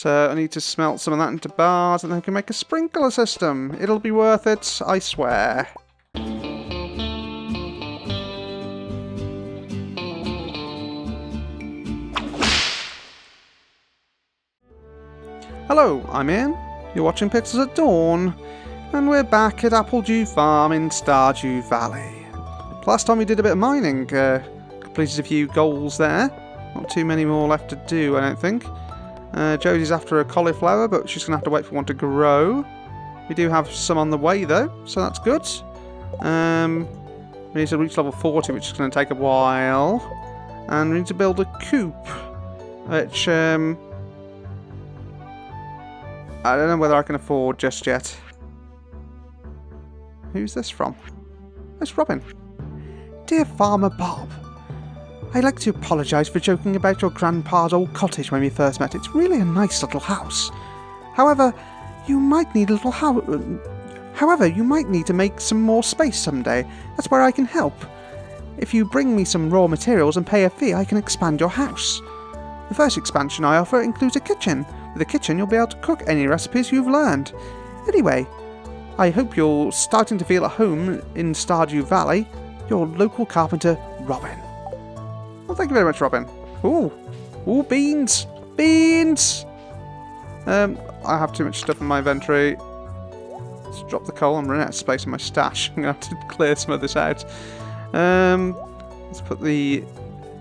So I need to smelt some of that into bars and then I can make a sprinkler system. It'll be worth it, I swear. Hello, I'm Ian. You're watching Pixels at Dawn. And we're back at Appledew Farm in Stardew Valley. Last time we did a bit of mining. Completed a few goals there. Not too many more left to do, I don't think. Jodie's after a cauliflower, but she's going to have to wait for one to grow. We do have some on the way, though, so that's good. We need to reach level 40, which is going to take a while. And we need to build a coop, which I don't know whether I can afford just yet. Who's this from? It's Robin. Dear Farmer Bob, I'd like to apologise for joking about your grandpa's old cottage when we first met. It's really a nice little house. However, you might need to make some more space someday. That's where I can help. If you bring me some raw materials and pay a fee, I can expand your house. The first expansion I offer includes a kitchen. With a kitchen, you'll be able to cook any recipes you've learned. Anyway, I hope you're starting to feel at home in Stardew Valley. Your local carpenter, Robin. Well, thank you very much, Robin. Ooh. Ooh, beans! Beans! I have too much stuff in my inventory. Let's drop the coal. I'm running out of space in my stash. I'm going to have to clear some of this out. Let's put the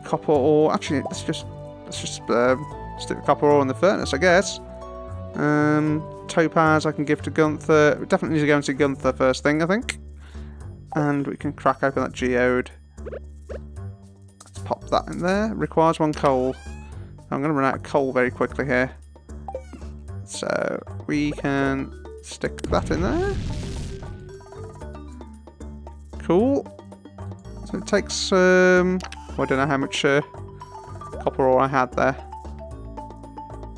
copper ore... Actually, let's just stick the copper ore in the furnace, I guess. Topaz I can give to Gunther. We definitely need to go and see Gunther first thing, I think. And we can crack open that geode. Let's pop that in there. Requires 1 coal. I'm going to run out of coal very quickly here. So we can stick that in there. Cool. So it takes I don't know how much copper ore I had there.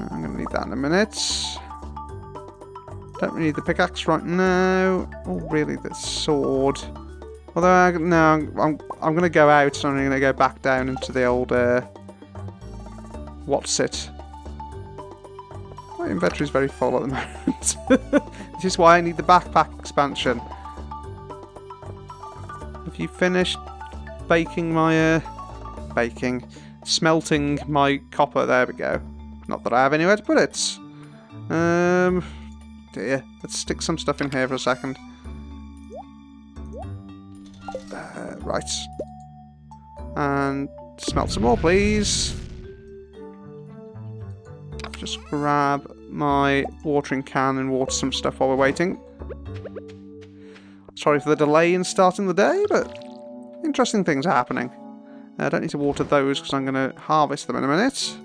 I'm going to need that in a minute. Don't really need the pickaxe right now. Oh, really, the sword. Although, no, I'm going to go out and I'm going to go back down into the old, what's it? My inventory's very full at the moment. This is why I need the backpack expansion. Have you finished baking my, smelting my copper? There we go. Not that I have anywhere to put it. Dear. Let's stick some stuff in here for a second. Right. And smelt some more, please. Just grab my watering can and water some stuff while we're waiting. Sorry for the delay in starting the day, but interesting things are happening. I don't need to water those because I'm going to harvest them in a minute.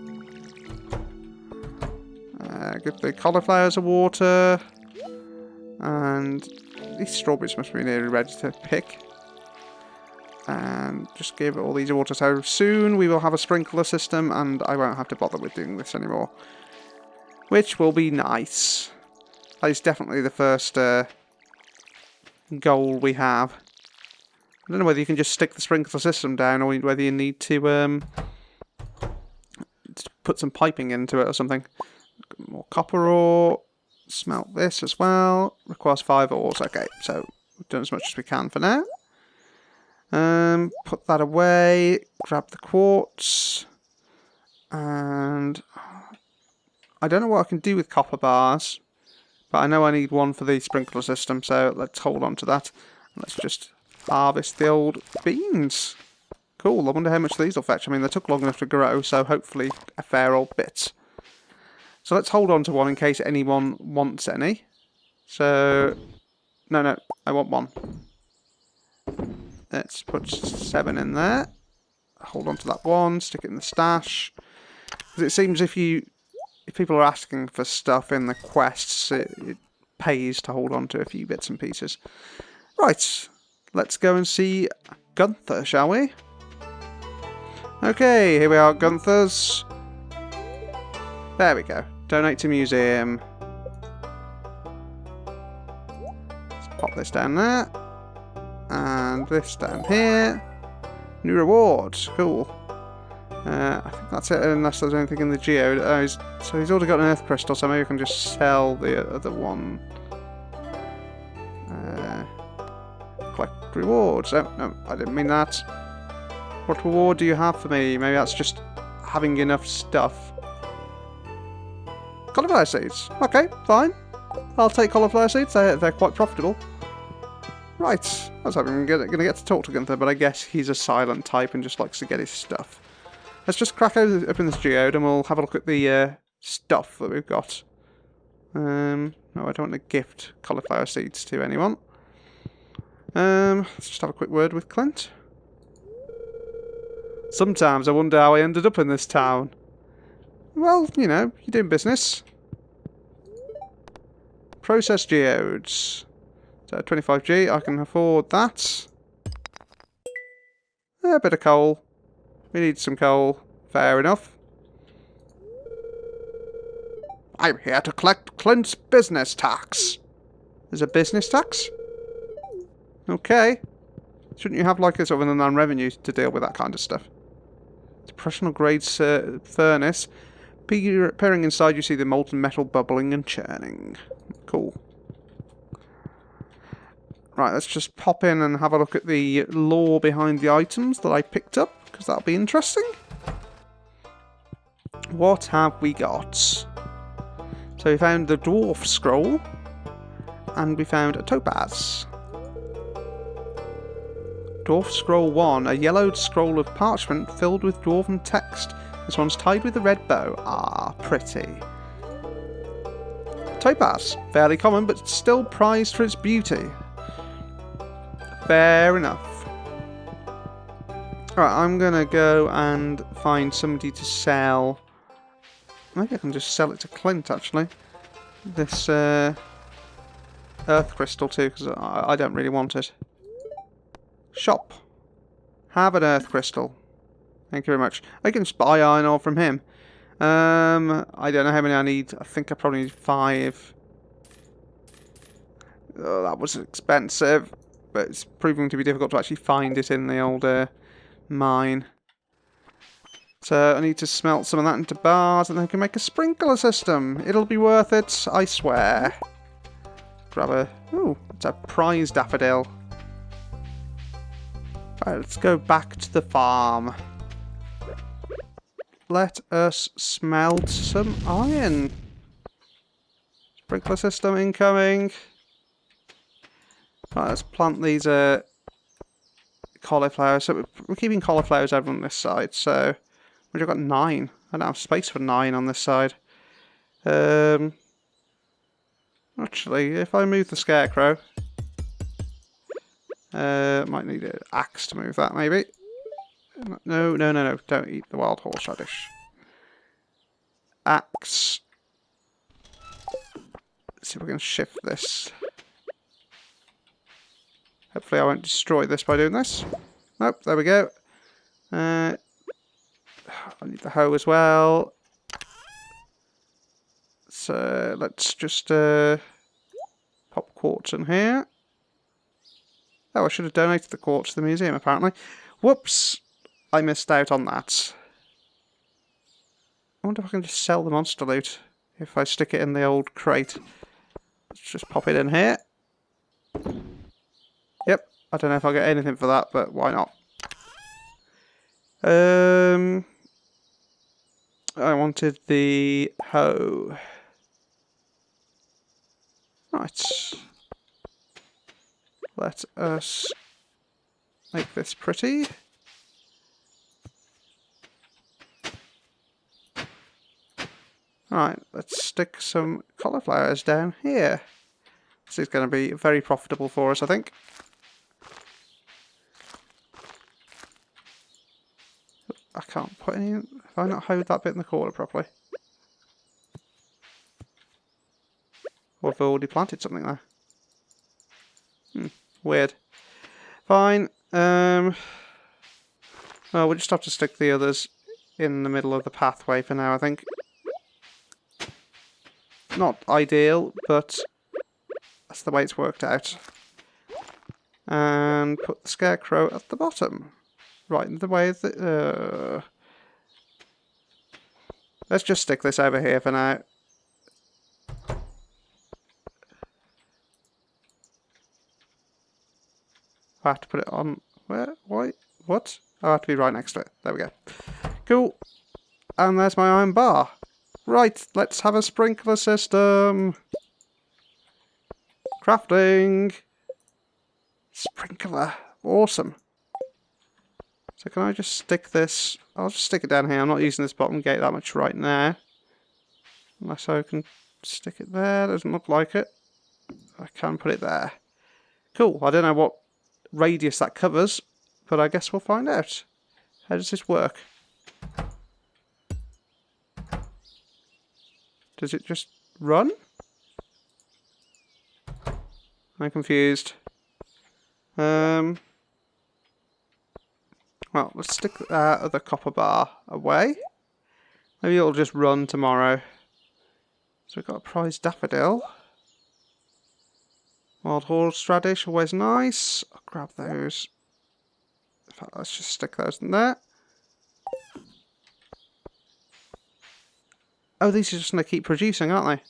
Give the cauliflowers a water. And these strawberries must be nearly ready to pick. And just give all these water. So soon we will have a sprinkler system and I won't have to bother with doing this anymore. Which will be nice. That is definitely the first goal we have. I don't know whether you can just stick the sprinkler system down or whether you need to put some piping into it or something. More copper ore. Smelt this as well. Requires 5 ores. Okay, so we've done as much as we can for now. Put that away. Grab the quartz. And I don't know what I can do with copper bars. But I know I need one for the sprinkler system, so let's hold on to that. And let's just harvest the old beans. Cool, I wonder how much these will fetch. I mean, they took long enough to grow, so hopefully a fair old bit. So let's hold on to one in case anyone wants any. So, no, I want 1. Let's put 7 in there. Hold on to that 1, stick it in the stash. Because it seems if people are asking for stuff in the quests, it pays to hold on to a few bits and pieces. Right, let's go and see Gunther, shall we? Okay, here we are, Gunther's. There we go. Donate to museum. Let's pop this down there. And this down here. New rewards. Cool. I think that's it, unless there's anything in the geode. Oh, so he's already got an earth crystal, so maybe I can just sell the other one. Collect rewards. Oh, no, I didn't mean that. What reward do you have for me? Maybe that's just having enough stuff. Cauliflower seeds. Okay, fine. I'll take cauliflower seeds. They're quite profitable. Right. I was hoping we were going to get to talk to Gunther, but I guess he's a silent type and just likes to get his stuff. Let's just crack open this geode and we'll have a look at the stuff that we've got. No, I don't want to gift cauliflower seeds to anyone. Let's just have a quick word with Clint. Sometimes I wonder how I ended up in this town. Well, you know, you're doing business. Process geodes. So 25G, I can afford that. A bit of coal. We need some coal. Fair enough. I'm here to collect Clint's business tax. There's a business tax? Okay. Shouldn't you have like a sort of a non-revenue to deal with that kind of stuff? It's a professional grade furnace. Peering inside you see the molten metal bubbling and churning. Cool. Right, let's just pop in and have a look at the lore behind the items that I picked up, because that'll be interesting. What have we got? So we found the dwarf scroll, and we found a topaz. Dwarf Scroll 1, a yellowed scroll of parchment filled with dwarven text. This one's tied with a red bow. Ah, pretty. Topaz, fairly common but still prized for its beauty. Fair enough. Alright, I'm gonna go and find somebody to sell. Maybe I can just sell it to Clint, actually. This earth crystal too, because I don't really want it. Shop. Have an earth crystal. Thank you very much. I can just buy iron ore from him. I don't know how many I need. I think I probably need 5. Oh, that was expensive. But it's proving to be difficult to actually find it in the old mine. So I need to smelt some of that into bars and then I can make a sprinkler system. It'll be worth it, I swear. Grab a... Ooh, it's a prize daffodil. Right, let's go back to the farm. Let us smelt some iron. Sprinkler system incoming. Right, let's plant these cauliflowers. So we're keeping cauliflowers over on this side. So we've got 9. I don't have space for 9 on this side. Actually, if I move the scarecrow, might need an axe to move that, maybe. No. Don't eat the wild horseradish. Axe. Let's see if we can shift this. Hopefully I won't destroy this by doing this. Nope, there we go. I need the hoe as well. So let's just pop quartz in here. Oh, I should have donated the quartz to the museum, apparently. Whoops! I missed out on that. I wonder if I can just sell the monster loot if I stick it in the old crate. Let's just pop it in here. Yep, I don't know if I'll get anything for that, but why not? I wanted the hoe. Right. Let us make this pretty. Right, let's stick some cauliflowers down here. This is going to be very profitable for us, I think. I can't put any... Have I not hoed that bit in the corner properly? Or have I already planted something there? Weird. Fine. Well, we'll just have to stick the others in the middle of the pathway for now, I think. Not ideal, but that's the way it's worked out. And put the scarecrow at the bottom. Right in the way of the... Let's just stick this over here for now. I have to put it on... Where? Why? What? I have to be right next to it. There we go. Cool. And there's my iron bar. Right, let's have a sprinkler system. Crafting. Sprinkler. Awesome. So can I just stick this... I'll just stick it down here. I'm not using this bottom gate that much right now. Unless I can stick it there. Doesn't look like it. I can put it there. Cool. I don't know what radius that covers, but I guess we'll find out. How does this work? Does it just run? I'm confused. Well, let's stick that other copper bar away. Maybe it'll just run tomorrow. So we've got a prize daffodil. Wild horseradish, always nice. I'll grab those. In fact, let's just stick those in there. Oh, these are just going to keep producing, aren't they?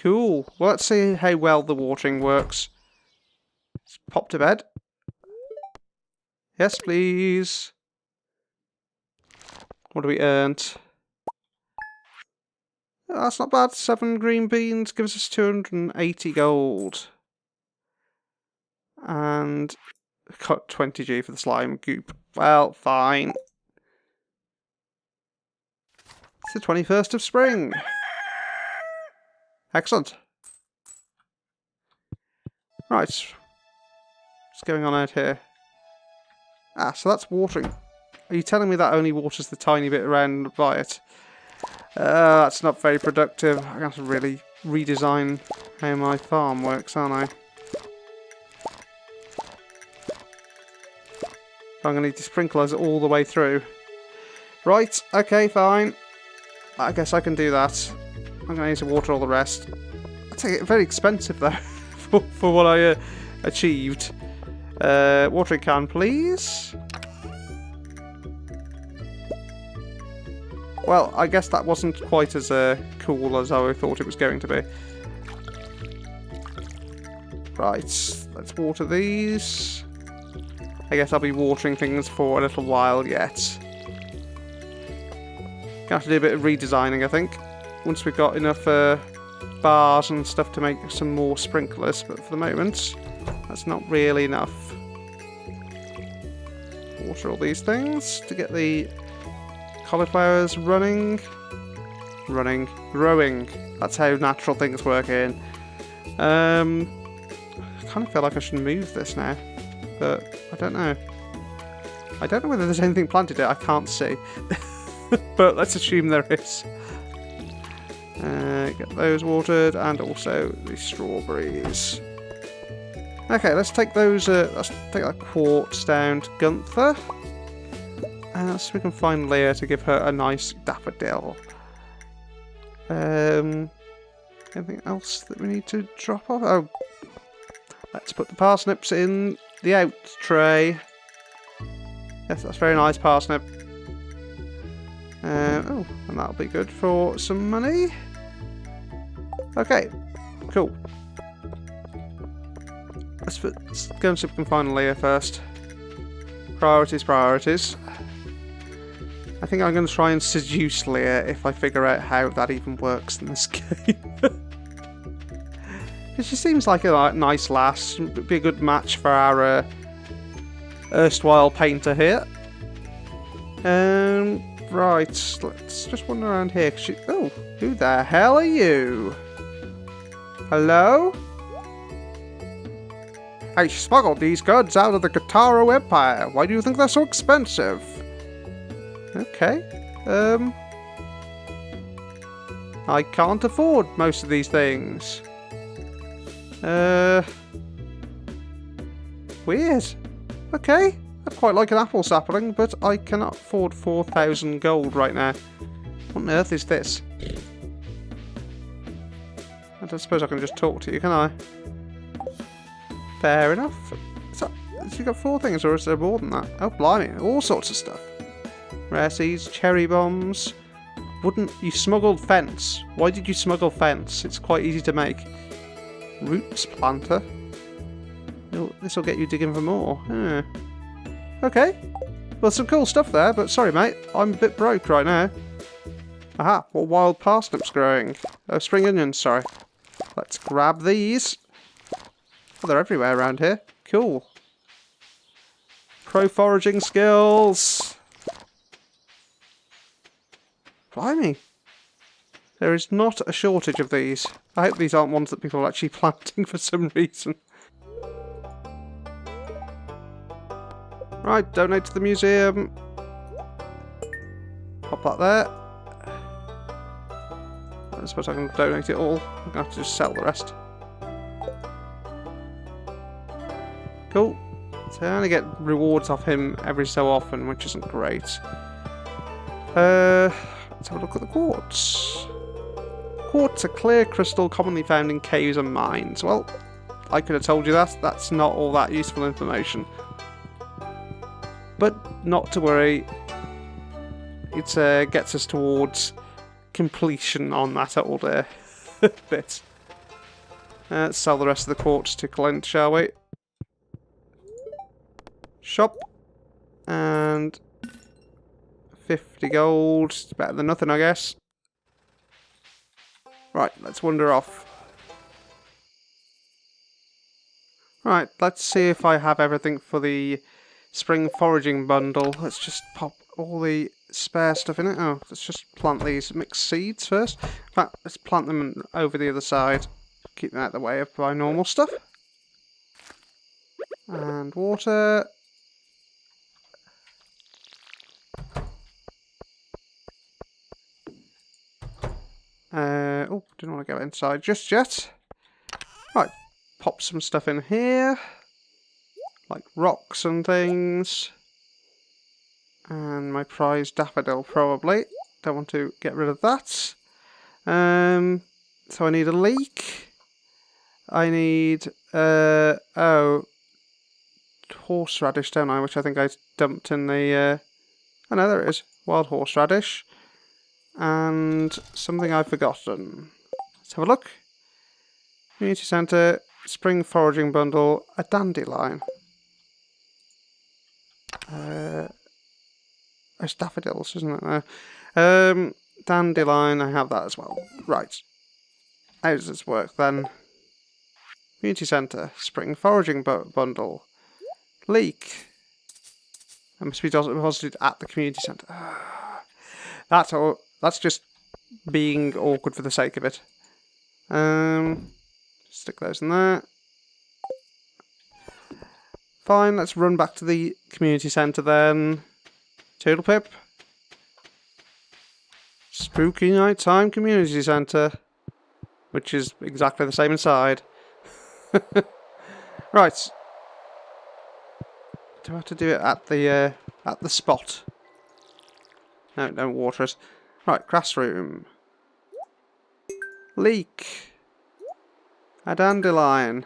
Cool. Well, let's see how well the watering works. Let's pop to bed. Yes, please. What have we earned? Oh, that's not bad. 7 green beans gives us 280 gold. And got 20g for the slime goop. Well, fine. It's the 21st of spring. Excellent. Right. What's going on out here? Ah, so that's watering. Are you telling me that only waters the tiny bit around by it? That's not very productive. I'm going to have to really redesign how my farm works, aren't I? I'm going to need the sprinklers all the way through. Right, okay, fine. I guess I can do that. I'm going to need to water all the rest. I take it very expensive though, for what I achieved. Watering can, please. Well, I guess that wasn't quite as cool as I thought it was going to be. Right, let's water these. I guess I'll be watering things for a little while yet. Gonna have to do a bit of redesigning, I think. Once we've got enough bars and stuff to make some more sprinklers, but for the moment, that's not really enough. Water all these things to get the cauliflowers running. Growing. That's how natural things work in. I kind of feel like I should move this now, but I don't know. I don't know whether there's anything planted here. I can't see. But let's assume there is. Get those watered, and also the strawberries. Okay, let's take those. Let's take that quartz down to Gunther, and so we can find Leah to give her a nice daffodil. Anything else that we need to drop off? Oh, let's put the parsnips in the out tray. Yes, that's very nice parsnip. Oh, and that'll be good for some money. Okay, cool. Let's go and see if we can find Leah first. Priorities, priorities. I think I'm going to try and seduce Leah if I figure out how that even works in this game. Because she seems like a nice lass. Would be a good match for our erstwhile painter here. Right, let's just wander around here. Oh, who the hell are you? Hello? I smuggled these goods out of the Kataro Empire. Why do you think they're so expensive? Okay. I can't afford most of these things. Weird. Okay. I'd quite like an apple sapling, but I cannot afford 4,000 gold right now. What on earth is this? I don't suppose I can just talk to you, can I? Fair enough. So you got 4 things, or is there more than that? Oh, blimey. All sorts of stuff. Rare seeds, cherry bombs, wouldn't... You smuggled fence. Why did you smuggle fence? It's quite easy to make. Roots planter. This will get you digging for more. Okay. Well, some cool stuff there, but sorry, mate. I'm a bit broke right now. Aha, what wild parsnips growing? Oh, spring onions, sorry. Let's grab these. Oh, they're everywhere around here. Cool. Pro foraging skills. Blimey. There is not a shortage of these. I hope these aren't ones that people are actually planting for some reason. Right, donate to the museum. Pop that there. I suppose I can donate it all. I'm going to have to just sell the rest. Cool. So I only get rewards off him every so often, which isn't great. Let's have a look at the quartz. Quartz, a clear crystal commonly found in caves and mines. Well, I could have told you that. That's not all that useful information. But not to worry. It gets us towards completion on that older bit. Let's sell the rest of the quartz to Clint, shall we? Shop. And 50 gold. It's better than nothing, I guess. Right, let's wander off. Right, let's see if I have everything for the spring foraging bundle. Let's just pop all the spare stuff in it. Oh, let's just plant these mixed seeds first. In fact, let's plant them over the other side. Keep them out of the way of my normal stuff. And water. Oh, didn't want to go inside just yet. Right, pop some stuff in here. Like rocks and things. And my prized daffodil, probably. Don't want to get rid of that. So I need a leek. I need, horseradish, don't I? Which I think I dumped in the, oh no, there it is. Wild horseradish. And something I've forgotten. Let's have a look. Community Centre, Spring Foraging Bundle, a dandelion. It's daffodils, isn't it? Dandelion, I have that as well. Right. How does this work then? Community Centre, Spring Foraging Bundle. Leek. That must be deposited at the Community Centre. That's all. That's just being awkward for the sake of it. Stick those in there. Fine, let's run back to the community centre then. Turtle Pip. Spooky nighttime community centre. Which is exactly the same inside. Right. Do I have to do it at the spot? No, don't water it. Right, grass room. Leek. A dandelion.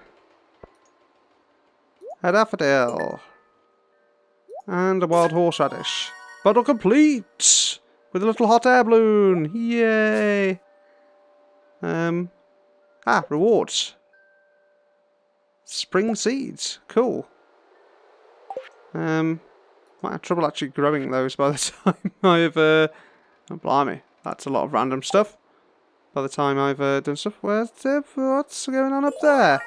A daffodil. And a wild horseradish. Bundle complete! With a little hot air balloon! Yay! Rewards. Spring seeds. Cool. Might have trouble actually growing those by the time I've, oh blimey, that's a lot of random stuff. By the time I've done stuff. What's going on up there?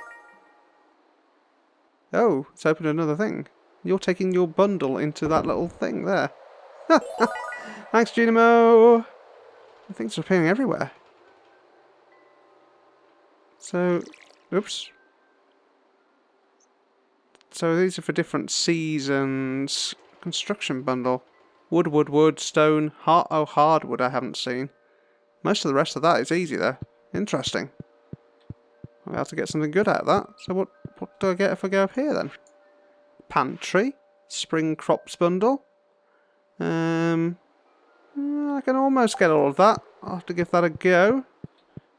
Oh, it's opened another thing. You're taking your bundle into that little thing there. Thanks, Genimo! Things are appearing everywhere. So, oops. So these are for different seasons. Construction bundle. Wood, stone, hardwood I haven't seen. Most of the rest of that is easy though. Interesting. I'll have to get something good out of that. So what do I get if I go up here then? Pantry. Spring crops bundle. I can almost get all of that. I'll have to give that a go.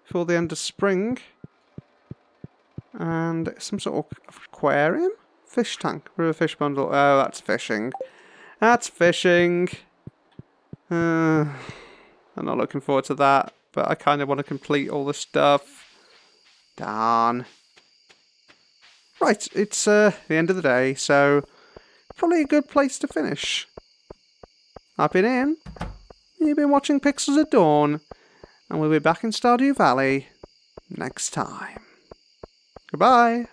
Before the end of spring. And some sort of aquarium? Fish tank. River fish bundle. Oh, that's fishing. That's fishing. I'm not looking forward to that, but I kind of want to complete all the stuff. Darn. Right, it's the end of the day, so probably a good place to finish. I've been Ian. You've been watching Pixels at Dawn, and we'll be back in Stardew Valley next time. Goodbye.